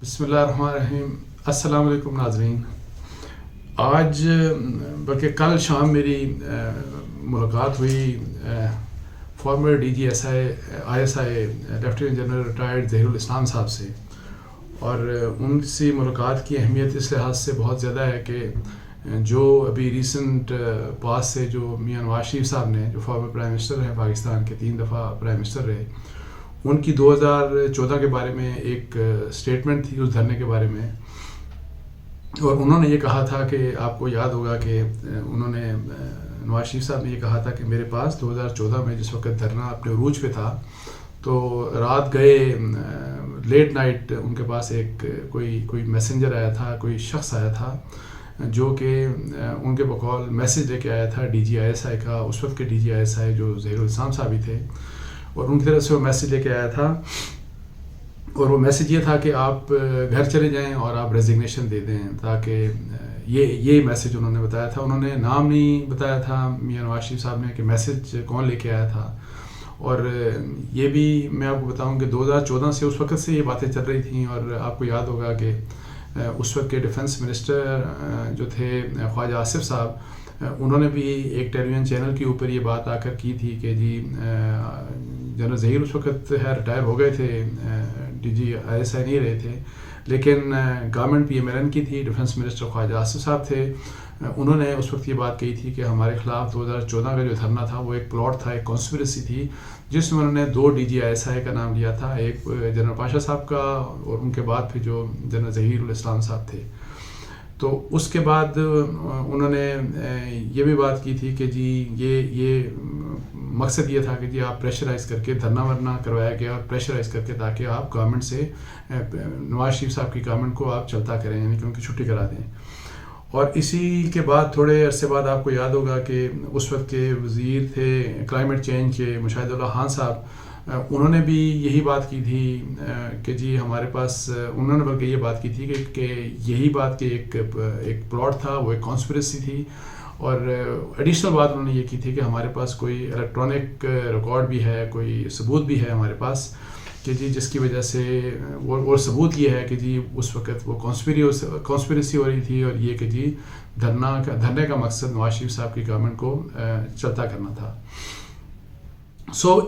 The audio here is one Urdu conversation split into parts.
بسم اللہ الرحمن الرحیم. السلام علیکم ناظرین. آج بلکہ کل شام میری ملاقات ہوئی former D G I S I lieutenant general retired Zaheer ul-Islam صاحب سے، اور ان سے ملاقات کی اہمیت اس لحاظ سے بہت زیادہ ہے کہ جو ابھی ریسنٹ پاس سے جو میاں نواز شریف صاحب نے، جو فارمر پرائم منسٹر ہیں پاکستان کے، 3 دفعہ پرائم منسٹر رہے، ان کی 2014 کے بارے میں ایک سٹیٹمنٹ تھی اس دھرنے کے بارے میں، اور انہوں نے یہ کہا تھا کہ آپ کو یاد ہوگا کہ انہوں نے نواز شریف صاحب نے یہ کہا تھا کہ میرے پاس 2014 میں جس وقت دھرنا اپنے عروج پہ تھا تو رات گئے لیٹ نائٹ ان کے پاس ایک کوئی میسنجر آیا تھا، کوئی شخص آیا تھا جو کہ ان کے بقول میسج لے کے آیا تھا ڈی جی آئی ایس آئی کا، اس وقت کے ڈی جی آئی ایس آئی جو ظہیر الاسلام صاحب ہی تھے، اور ان کی طرف سے وہ میسج لے کے آیا تھا، اور وہ میسج یہ تھا کہ آپ گھر چلے جائیں اور آپ ریزگنیشن دے دیں، تاکہ یہ میسج انہوں نے بتایا تھا. انہوں نے نام نہیں بتایا تھا میاں نواز شریف صاحب نے کہ میسج کون لے کے آیا تھا. اور یہ بھی میں آپ کو بتاؤں کہ 2014 سے اس وقت سے یہ باتیں چل رہی تھیں، اور آپ کو یاد ہوگا کہ اس وقت کے ڈیفنس منسٹر جو تھے خواجہ آصف صاحب، انہوں نے بھی ایک ٹیلی ویژن چینل کے اوپر یہ بات آ کر کی تھی کہ جی جنرل ظہیر اس وقت ریٹائر ہو گئے تھے، ڈی جی آئی ایس آئی نہیں رہے تھے، لیکن government P M L N کی تھی، ڈیفنس منسٹر خواجہ آصف صاحب تھے. انہوں نے اس وقت یہ بات کہی تھی کہ ہمارے خلاف 2014 کا جو دھرنا تھا وہ ایک پلاٹ تھا، ایک کانسپریسی تھی، جس میں انہوں نے 2 ڈی جی آئی ایس آئی کا نام لیا تھا، ایک جنرل پاشا صاحب کا اور ان کے بعد پھر جو جنرل ظہیر الاسلام صاحب تھے. تو اس کے بعد انہوں نے یہ بھی بات کی تھی کہ جی یہ مقصد یہ تھا کہ جی آپ پریشرائز کر کے دھرنا ورنا کروایا گیا، اور پریشرائز کر کے تاکہ آپ گورنمنٹ سے نواز شریف صاحب کی گورنمنٹ کو آپ چلتا کریں، یعنی کہ ان کی چھٹی کرا دیں. اور اسی کے بعد تھوڑے عرصے بعد آپ کو یاد ہوگا کہ اس وقت کے وزیر تھے کلائمیٹ چینج کے مشاہد اللہ خان صاحب، انہوں نے بھی یہی بات کی تھی کہ جی ہمارے پاس، انہوں نے بلکہ یہ بات کی تھی کہ یہی بات کہ ایک پلاٹ تھا، وہ ایک کانسپریسی تھی، اور ایڈیشنل بات انہوں نے یہ کی تھی کہ ہمارے پاس کوئی الیکٹرانک ریکارڈ بھی ہے، کوئی ثبوت بھی ہے ہمارے پاس کہ جی جس کی وجہ سے وہ ثبوت یہ ہے کہ جی اس وقت وہ کانسپریسی ہو رہی تھی، اور یہ کہ جی دھرنے کا مقصد نواز شریف صاحب کی گورنمنٹ کو چلتا کرنا تھا.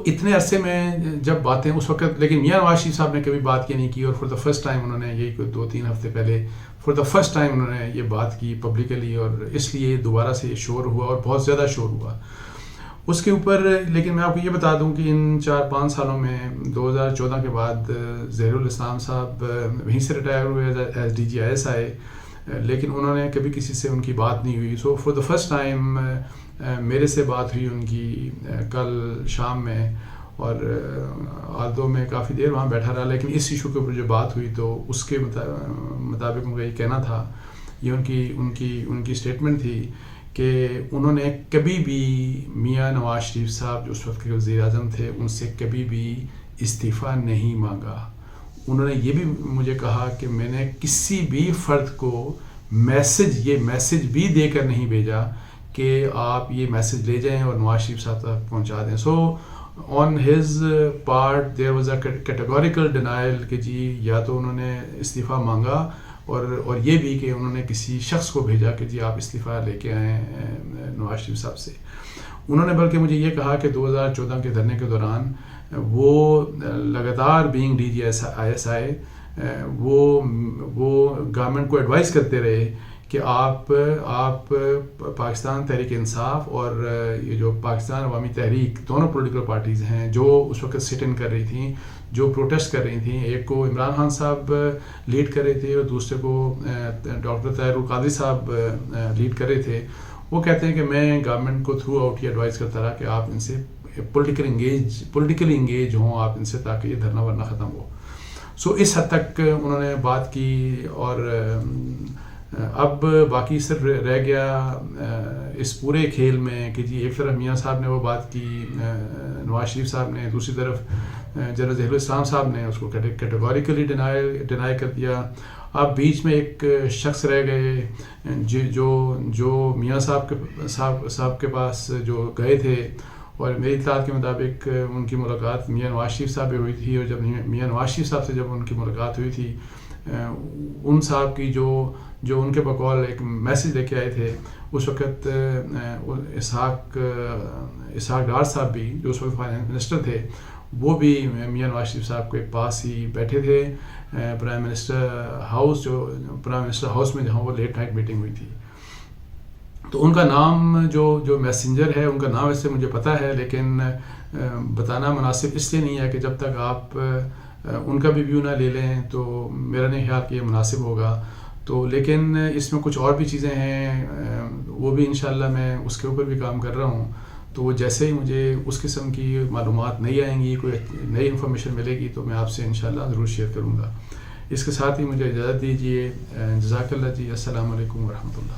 اتنے عرصے میں جب باتیں اس وقت، لیکن میاں نواز شریف صاحب نے کبھی بات یہ نہیں کی، اور فار دا فرسٹ ٹائم انہوں نے یہی کوئی 2-3 ہفتے پہلے فار دا فرسٹ ٹائم انہوں نے یہ بات کی پبلکلی، اور اس لیے دوبارہ سے یہ شور ہوا اور بہت زیادہ شور ہوا اس کے اوپر. لیکن میں آپ کو یہ بتا دوں کہ ان 4-5 سالوں میں 2014 کے بعد ظہیر الاسلام صاحب وہیں سے ریٹائر ہوئے as D G I S I, لیکن انہوں نے کبھی کسی سے ان کی بات نہیں ہوئی. سو فار دا فرسٹ ٹائم میرے سے بات ہوئی ان کی کل شام میں، اور آلدو میں کافی دیر وہاں بیٹھا رہا، لیکن اس ایشو کے اوپر جو بات ہوئی تو اس کے مطابق ان کا یہ کہنا تھا، یہ ان کی اسٹیٹمنٹ تھی کہ انہوں نے کبھی بھی میاں نواز شریف صاحب جو اس وقت کے وزیر اعظم تھے ان سے کبھی بھی استعفیٰ نہیں مانگا. انہوں نے یہ بھی مجھے کہا کہ میں نے کسی بھی فرد کو یہ میسج بھی دے کر نہیں بھیجا کہ آپ یہ میسج لے جائیں اور نواز شریف صاحب تک پہنچا دیں. So on his part there was a categorical denial کہ جی یا تو انہوں نے استعفیٰ مانگا، اور یہ بھی کہ انہوں نے کسی شخص کو بھیجا کہ جی آپ استعفیٰ لے کے آئیں نواز شریف صاحب سے. انہوں نے بلکہ مجھے یہ کہا کہ 2014 کے دھرنے کے دوران وہ لگاتار being D G I S I وہ گورنمنٹ کو ایڈوائز کرتے رہے کہ آپ پاکستان تحریک انصاف اور یہ جو پاکستان عوامی تحریک، دونوں پولیٹیکل پارٹیز ہیں جو اس وقت سٹ ان کر رہی تھیں، جو پروٹیسٹ کر رہی تھیں، ایک کو عمران خان صاحب لیڈ کر رہے تھے اور دوسرے کو ڈاکٹر طاہر القادری صاحب لیڈ کر رہے تھے. وہ کہتے ہیں کہ میں گورنمنٹ کو تھرو آؤٹ یہ ایڈوائز کرتا رہا کہ آپ ان سے پولیٹیکلی انگیج ہوں آپ ان سے، تاکہ یہ دھرنا ورنا ختم ہو. سو اس حد تک انہوں نے بات کی، اور اب باقی صرف رہ گیا اس پورے کھیل میں کہ جی ایک طرف میاں صاحب نے وہ بات کی نواز شریف صاحب نے، دوسری طرف جنرل ظہیر الاسلام صاحب نے اس کو کیٹیگوریکلی ڈینائی کر دیا. اب بیچ میں ایک شخص رہ گئے جو میاں صاحب کے پاس جو گئے تھے، اور میری اطلاعات کے مطابق ان کی ملاقات میاں نواز شریف صاحب سے ہوئی تھی، اور جب میاں نواز شریف صاحب سے جب ان کی ملاقات ہوئی تھی ان صاحب کی جو ان کے بقول ایک میسیج لے کے آئے تھے اس وقت، اسحاق ڈار صاحب بھی جو اس وقت فائنانس منسٹر تھے، وہ بھی میاں نواز شریف صاحب کے پاس ہی بیٹھے تھے پرائم منسٹر ہاؤس میں، جہاں وہ لیٹ نائٹ میٹنگ ہوئی تھی. تو ان کا نام جو میسنجر ہے ان کا نام ویسے مجھے پتہ ہے، لیکن بتانا مناسب اس لیے نہیں ہے کہ جب تک آپ ان کا بھی ویو نہ لے لیں تو میرا نہیں خیال کہ یہ مناسب ہوگا. تو لیکن اس میں کچھ اور بھی چیزیں ہیں، وہ بھی انشاءاللہ میں اس کے اوپر بھی کام کر رہا ہوں. تو وہ جیسے ہی مجھے اس قسم کی معلومات نہیں آئیں گی، کوئی نئی انفارمیشن ملے گی تو میں آپ سے انشاءاللہ ضرور شیئر کروں گا. اس کے ساتھ ہی مجھے اجازت دیجیے. جزاک اللہ جی. السلام علیکم ورحمۃ اللہ.